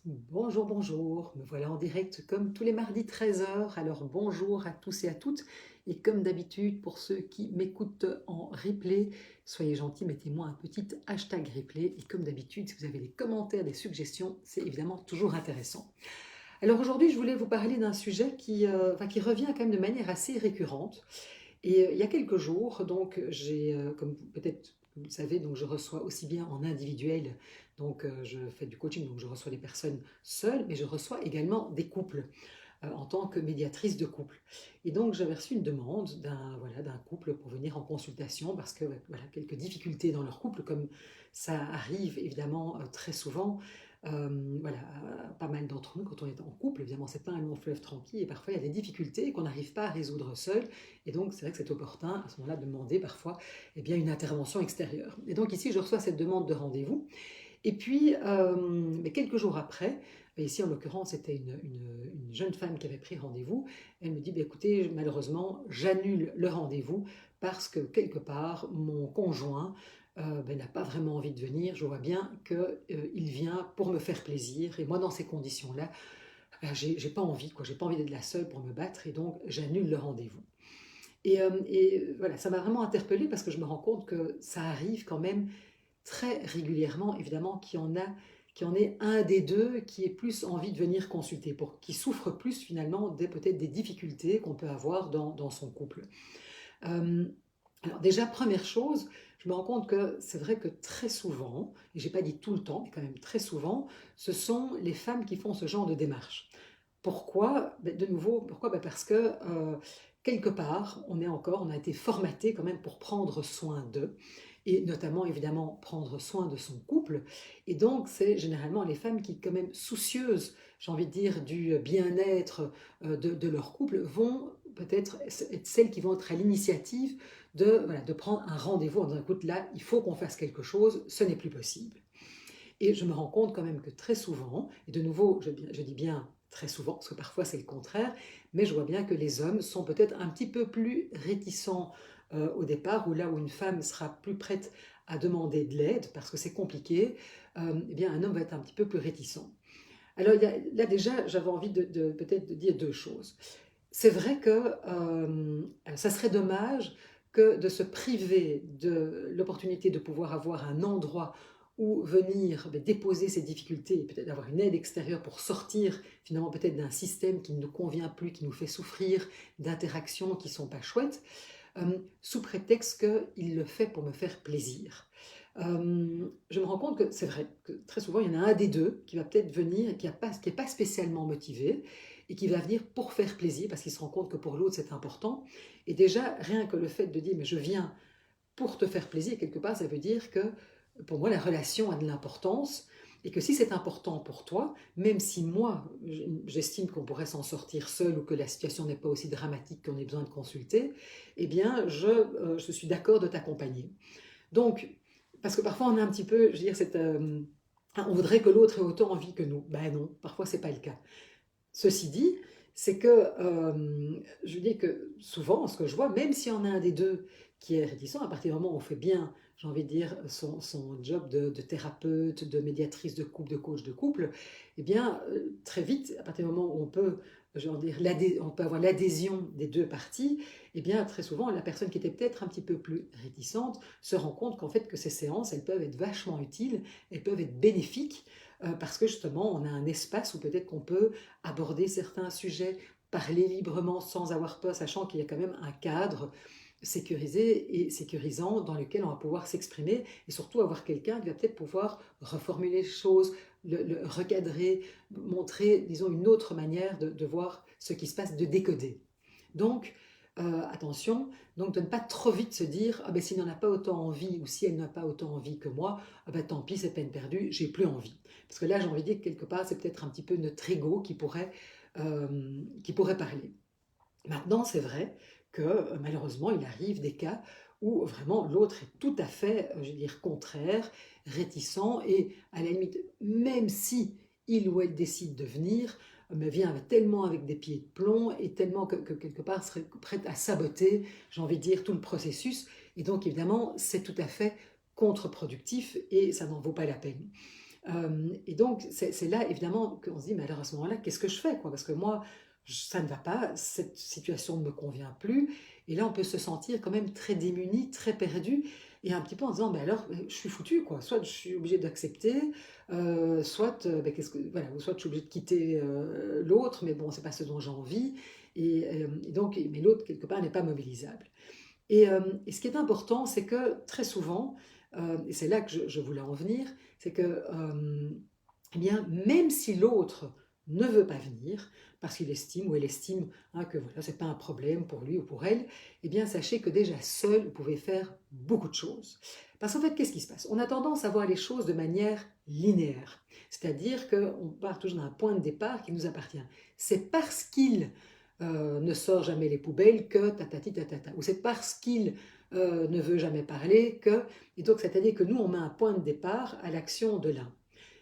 Bonjour, bonjour, me voilà en direct comme tous les mardis 13 heures. Alors bonjour à tous et à toutes. Et comme d'habitude, pour ceux qui m'écoutent en replay, soyez gentils, mettez-moi un petit hashtag replay. Et comme d'habitude, si vous avez des commentaires, des suggestions, c'est évidemment toujours intéressant. Alors aujourd'hui, je voulais vous parler d'un sujet qui revient quand même de manière assez récurrente. Et il y a quelques jours, donc comme peut-être vous le savez, donc je reçois aussi bien en individuel, donc je fais du coaching, donc je reçois des personnes seules, mais je reçois également des couples en tant que médiatrice de couple. Et donc j'avais reçu une demande d'un couple pour venir en consultation parce que voilà, quelques difficultés dans leur couple, comme ça arrive évidemment très souvent. Voilà, pas mal d'entre nous, quand on est en couple, évidemment, c'est pas un long fleuve tranquille et parfois il y a des difficultés qu'on n'arrive pas à résoudre seul. Et donc, c'est vrai que c'est opportun à ce moment-là de demander parfois eh bien, une intervention extérieure. Et donc, ici, je reçois cette demande de rendez-vous. Et puis, mais quelques jours après, ici en l'occurrence, c'était une jeune femme qui avait pris rendez-vous. Elle me dit bah, écoutez, malheureusement, j'annule le rendez-vous parce que quelque part, mon conjoint n'a pas vraiment envie de venir. Je vois bien qu'il vient pour me faire plaisir. Et moi, dans ces conditions-là, j'ai pas envie, quoi. J'ai pas envie d'être la seule pour me battre. Et donc, j'annule le rendez-vous. Et voilà, ça m'a vraiment interpellée parce que je me rends compte que ça arrive quand même très régulièrement, évidemment, qu'il y en ait un des deux qui ait plus envie de venir consulter, qui souffre plus finalement peut-être des difficultés qu'on peut avoir dans son couple. Euh, alors déjà, première chose, je me rends compte que c'est vrai que très souvent, et j'ai pas dit tout le temps, mais quand même très souvent, ce sont les femmes qui font ce genre de démarche. Pourquoi? De nouveau, pourquoi? Parce que quelque part, on a été formaté quand même pour prendre soin d'eux, et notamment évidemment prendre soin de son couple. Et donc, c'est généralement les femmes qui, quand même soucieuses, j'ai envie de dire, du bien-être de leur couple, vont peut-être être celles qui vont être à l'initiative voilà, de prendre un rendez-vous en disant, écoute, là, il faut qu'on fasse quelque chose, ce n'est plus possible. Et je me rends compte quand même que très souvent, et de nouveau, je dis bien très souvent, parce que parfois c'est le contraire, mais je vois bien que les hommes sont peut-être un petit peu plus réticents au départ, ou là où une femme sera plus prête à demander de l'aide, parce que c'est compliqué, eh bien un homme va être un petit peu plus réticent. Alors là déjà, j'avais envie peut-être de dire deux choses. C'est vrai que ça serait dommage que de se priver de l'opportunité de pouvoir avoir un endroit où venir déposer ses difficultés et peut-être avoir une aide extérieure pour sortir finalement peut-être d'un système qui ne nous convient plus, qui nous fait souffrir, d'interactions qui ne sont pas chouettes, sous prétexte qu'il le fait pour me faire plaisir. Je me rends compte que c'est vrai que très souvent il y en a un des deux qui va peut-être venir et qui n'est pas spécialement motivé et qui va venir pour faire plaisir parce qu'il se rend compte que pour l'autre c'est important. Et déjà, rien que le fait de dire mais je viens pour te faire plaisir, quelque part, ça veut dire que pour moi la relation a de l'importance et que si c'est important pour toi, même si moi j'estime qu'on pourrait s'en sortir seul ou que la situation n'est pas aussi dramatique qu'on ait besoin de consulter, eh bien je suis d'accord de t'accompagner. Donc, parce que parfois on a un petit peu, je veux dire, on voudrait que l'autre ait autant envie que nous. Ben non, parfois c'est pas le cas. Ceci dit, c'est que je dis que souvent, ce que je vois, même s'il y en a un des deux qui est réticent, à partir du moment où on fait bien, j'ai envie de dire, son job de thérapeute, de médiatrice de couple, de coach de couple, eh bien, très vite, à partir du moment où on peut, je veux dire, on peut avoir l'adhésion des deux parties, eh bien, très souvent, la personne qui était peut-être un petit peu plus réticente se rend compte qu'en fait, que ces séances, elles peuvent être vachement utiles, elles peuvent être bénéfiques, parce que justement, on a un espace où peut-être qu'on peut aborder certains sujets, parler librement sans avoir peur, sachant qu'il y a quand même un cadre sécurisé et sécurisant dans lequel on va pouvoir s'exprimer et surtout avoir quelqu'un qui va peut-être pouvoir reformuler les choses, le recadrer, montrer, disons, une autre manière de voir ce qui se passe, de décoder. Donc, attention, donc de ne pas trop vite se dire ah ben s'il n'en a pas autant envie ou si elle n'a pas autant envie que moi, ah ben tant pis, c'est peine perdue, j'ai plus envie. Parce que là, j'ai envie de dire que quelque part, c'est peut-être un petit peu notre ego qui pourrait parler. Maintenant, c'est vrai que malheureusement, il arrive des cas où vraiment l'autre est tout à fait, je veux dire, contraire, réticent et à la limite, même si il ou elle décide de venir, me vient tellement avec des pieds de plomb et tellement que quelque part serait prête à saboter, j'ai envie de dire, tout le processus. Et donc, évidemment, c'est tout à fait contre-productif et ça n'en vaut pas la peine. Et donc, c'est là, évidemment, qu'on se dit, mais alors à ce moment-là, qu'est-ce que je fais, quoi? Parce que moi, ça ne va pas, cette situation ne me convient plus. Et là, on peut se sentir quand même très démuni, très perdu, et un petit peu en disant, ben alors, je suis foutu, quoi. Soit je suis obligé d'accepter, soit, ben, voilà, ou soit je suis obligé de quitter l'autre, mais bon, c'est pas ce dont j'ai envie. Et donc, mais l'autre, quelque part, n'est pas mobilisable. Et ce qui est important, c'est que très souvent, et c'est là que je voulais en venir, c'est que, eh bien, même si l'autre ne veut pas venir, parce qu'il estime ou elle estime que voilà, ce n'est pas un problème pour lui ou pour elle, eh bien, sachez que déjà seul, vous pouvez faire beaucoup de choses. Parce qu'en fait, qu'est-ce qui se passe? On a tendance à voir les choses de manière linéaire, c'est-à-dire qu'on part toujours d'un point de départ qui nous appartient. C'est parce qu'il ne sort jamais les poubelles que tatati tatata. Ou c'est parce qu'il ne veut jamais parler que... Et donc, c'est-à-dire que nous, on met un point de départ à l'action de l'un.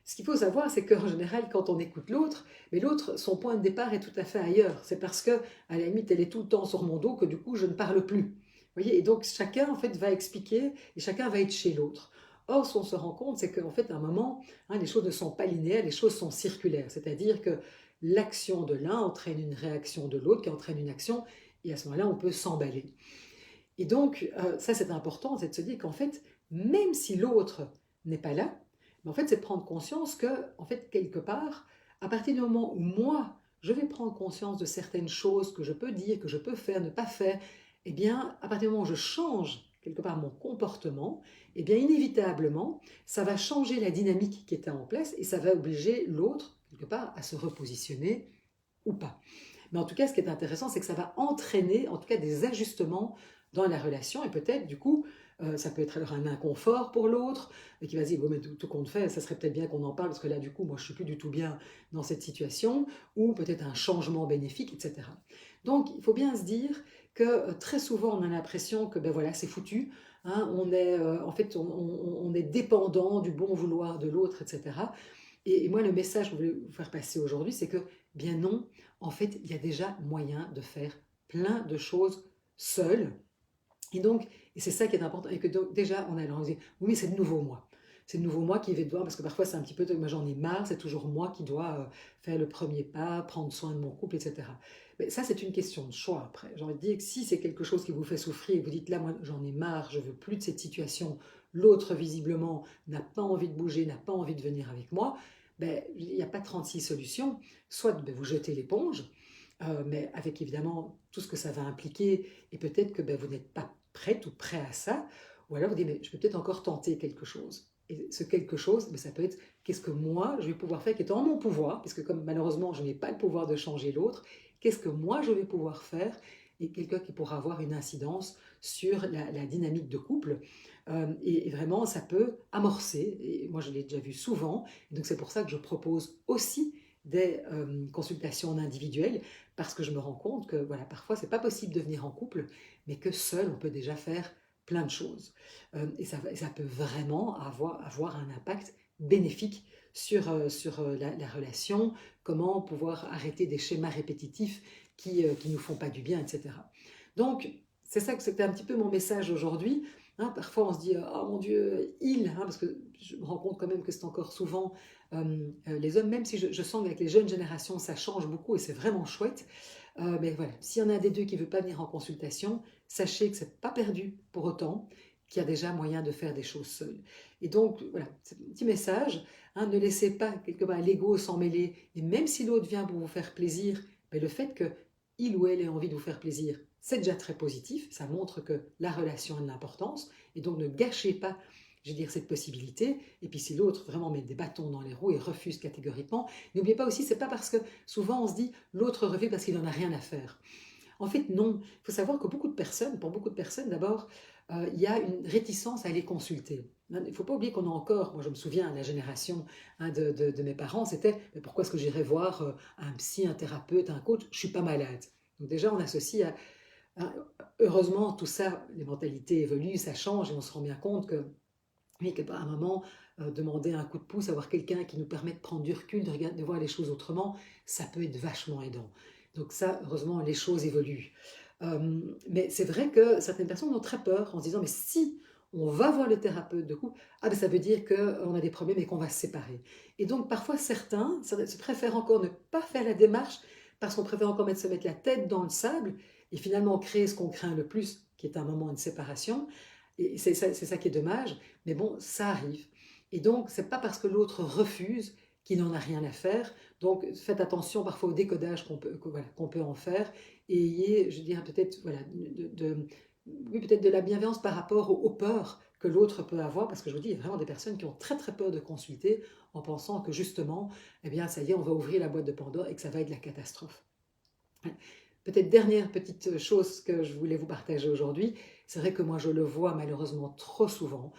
Ce qu'il faut savoir, c'est qu'en général, quand on écoute l'autre, mais l'autre, son point de départ est tout à fait ailleurs. C'est parce que, à la limite, elle est tout le temps sur mon dos que du coup, je ne parle plus. Vous voyez, et donc chacun en fait va expliquer et chacun va être chez l'autre. Or, ce qu'on se rend compte, c'est qu'en fait, à un moment, les choses ne sont pas linéaires, les choses sont circulaires. C'est-à-dire que l'action de l'un entraîne une réaction de l'autre qui entraîne une action, et à ce moment-là, on peut s'emballer. Et donc, ça c'est important, c'est de se dire qu'en fait, même si l'autre n'est pas là, mais en fait, c'est de prendre conscience que, en fait, quelque part, à partir du moment où moi, je vais prendre conscience de certaines choses que je peux dire, que je peux faire, ne pas faire, eh bien, à partir du moment où je change quelque part mon comportement, eh bien, inévitablement, ça va changer la dynamique qui était en place et ça va obliger l'autre, quelque part, à se repositionner ou pas. Mais en tout cas, ce qui est intéressant, c'est que ça va entraîner, en tout cas, des ajustements dans la relation et peut-être, du coup, ça peut être alors un inconfort pour l'autre, et qui va se dire, bon, mais tout compte fait, ça serait peut-être bien qu'on en parle, parce que là, du coup, moi, je suis plus du tout bien dans cette situation, ou peut-être un changement bénéfique, etc. Donc, il faut bien se dire que très souvent, on a l'impression que, ben voilà, c'est foutu, on est, en fait, on est dépendant du bon vouloir de l'autre, etc. Et moi, le message que je voulais vous faire passer aujourd'hui, c'est que, bien non, en fait, il y a déjà moyen de faire plein de choses seul. Et donc, et c'est ça qui est important, et que donc, déjà, on a dit, oui, mais c'est le nouveau moi. C'est le nouveau moi qui va devoir, parce que parfois c'est un petit peu, moi j'en ai marre, c'est toujours moi qui dois faire le premier pas, prendre soin de mon couple, etc. Mais ça, c'est une question de choix après. J'ai envie de dire que si c'est quelque chose qui vous fait souffrir, et que vous dites, là, moi j'en ai marre, je veux plus de cette situation, l'autre visiblement n'a pas envie de bouger, n'a pas envie de venir avec moi, ben, il n'y a pas 36 solutions. Soit ben, vous jetez l'éponge, mais avec évidemment tout ce que ça va impliquer, et peut-être que ben, vous n'êtes pas prête ou prêt à ça, ou alors vous dites, mais je peux peut-être encore tenter quelque chose. Et ce quelque chose, mais ça peut être qu'est-ce que moi je vais pouvoir faire qui est en mon pouvoir, puisque comme malheureusement je n'ai pas le pouvoir de changer l'autre, qu'est-ce que moi je vais pouvoir faire, et quelqu'un qui pourra avoir une incidence sur la dynamique de couple. Et vraiment, ça peut amorcer, et moi je l'ai déjà vu souvent, et donc c'est pour ça que je propose aussi des consultations individuelles, parce que je me rends compte que voilà, parfois c'est pas possible de venir en couple, mais que seul on peut déjà faire plein de choses. Et ça peut vraiment avoir un impact bénéfique sur la relation, comment pouvoir arrêter des schémas répétitifs qui nous font pas du bien, etc. Donc, c'est ça que c'était un petit peu mon message aujourd'hui. Parfois, on se dit, oh mon Dieu, parce que je me rends compte quand même que c'est encore souvent les hommes, même si je sens qu'avec les jeunes générations, ça change beaucoup et c'est vraiment chouette. Mais voilà, s'il y en a un des deux qui ne veut pas venir en consultation, sachez que ce n'est pas perdu pour autant, qu'il y a déjà moyen de faire des choses seules. Et donc, voilà, c'est un petit message. Ne laissez pas quelque part l'ego s'en mêler. Et même si l'autre vient pour vous faire plaisir, mais le fait qu'il ou elle ait envie de vous faire plaisir, c'est déjà très positif. Ça montre que la relation a de l'importance. Et donc, ne gâchez pas, je veux dire, cette possibilité. Et puis, si l'autre vraiment met des bâtons dans les roues et refuse catégoriquement, n'oubliez pas aussi, c'est pas parce que souvent on se dit l'autre refuse parce qu'il n'en a rien à faire. En fait, non. Il faut savoir que pour beaucoup de personnes, d'abord, il y a une réticence à les consulter. Il ne faut pas oublier qu'on a encore, moi je me souviens, la génération de mes parents, c'était mais pourquoi est-ce que j'irais voir un psy, un thérapeute, un coach, je ne suis pas malade. Donc déjà, on associe heureusement, tout ça, les mentalités évoluent, ça change et on se rend bien compte que, oui, qu'à un moment, demander un coup de pouce, avoir quelqu'un qui nous permet de prendre du recul, de voir les choses autrement, ça peut être vachement aidant. Donc ça, heureusement, les choses évoluent. Mais c'est vrai que certaines personnes ont très peur en se disant, mais si on va voir le thérapeute de couple, ah ben ça veut dire qu'on a des problèmes et qu'on va se séparer. Et donc parfois certains se préfèrent encore ne pas faire la démarche parce qu'on préfère encore se mettre la tête dans le sable et finalement créer ce qu'on craint le plus, qui est un moment de séparation. Et c'est ça qui est dommage, mais bon, ça arrive. Et donc, c'est pas parce que l'autre refuse qu'il n'en a rien à faire. Donc, faites attention parfois au décodage voilà, qu'on peut en faire et ayez, je dirais peut-être, voilà, oui, peut-être de la bienveillance par rapport aux peurs que l'autre peut avoir, parce que je vous dis, il y a vraiment des personnes qui ont très très peur de consulter en pensant que justement, eh bien, ça y est, on va ouvrir la boîte de Pandore et que ça va être la catastrophe. Peut-être dernière petite chose que je voulais vous partager aujourd'hui, c'est vrai que moi je le vois malheureusement trop souvent,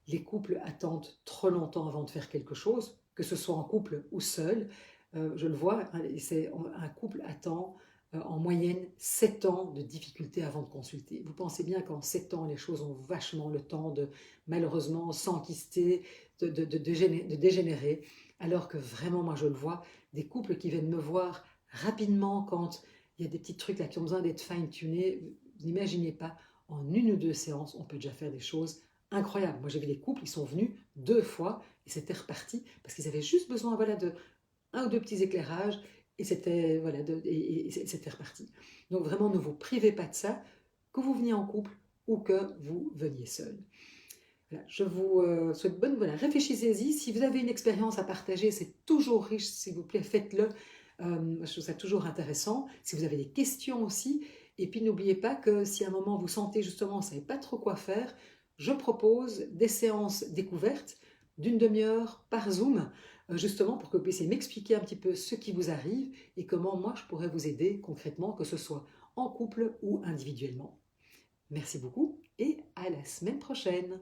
les couples attendent trop longtemps avant de faire quelque chose, que ce soit en couple ou seul. Je le vois, un couple attend en moyenne 7 ans de difficulté avant de consulter. Vous pensez bien qu'en 7 ans, les choses ont vachement le temps de, malheureusement, s'enquister, de dégénérer, alors que vraiment, moi je le vois, des couples qui viennent me voir rapidement quand il y a des petits trucs là qui ont besoin d'être fine-tunés, vous n'imaginez pas, en 1 ou 2 séances, on peut déjà faire des choses incroyable. Moi, j'ai vu des couples, ils sont venus 2 fois et c'était reparti parce qu'ils avaient juste besoin voilà, de 1 ou 2 petits éclairages et c'était voilà, c'était reparti. Donc vraiment, ne vous privez pas de ça, que vous veniez en couple ou que vous veniez seul. Voilà, je vous souhaite bonne, voilà, réfléchissez-y. Si vous avez une expérience à partager, c'est toujours riche, s'il vous plaît, faites-le. Je trouve ça toujours intéressant. Si vous avez des questions aussi, et puis n'oubliez pas que si à un moment vous sentez justement, vous ne savez pas trop quoi faire, je propose des séances découvertes d'1 demi-heure par Zoom, justement pour que vous puissiez m'expliquer un petit peu ce qui vous arrive et comment moi je pourrais vous aider concrètement, que ce soit en couple ou individuellement. Merci beaucoup et à la semaine prochaine.